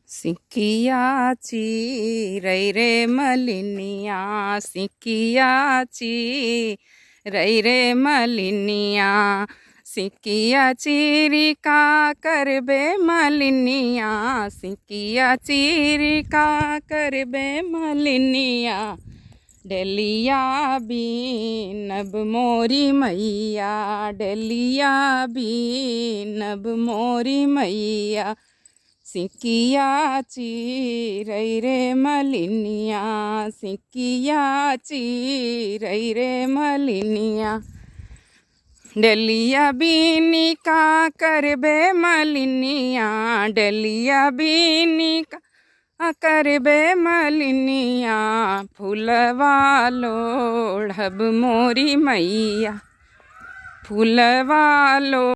सिकिया चिरै रे मलिनिया, सिकिया चिरै रे मलिनिया, सिकिया चिरी का करबे मलिनिया, सिकिया चिरी का करबे मलिनिया। डलिया बीनब मोरी मैया, डलिया बीनब मोरी मैया, सिकिया चिरै रे मलिनिया, सिकिया चिरै रे मलिनिया। डलिया बीनी का करबे मलिनिया, डलिया बीनी का करबे मलिनिया, फूलवा लोढ़ब मोरी मैया, फूलवा लो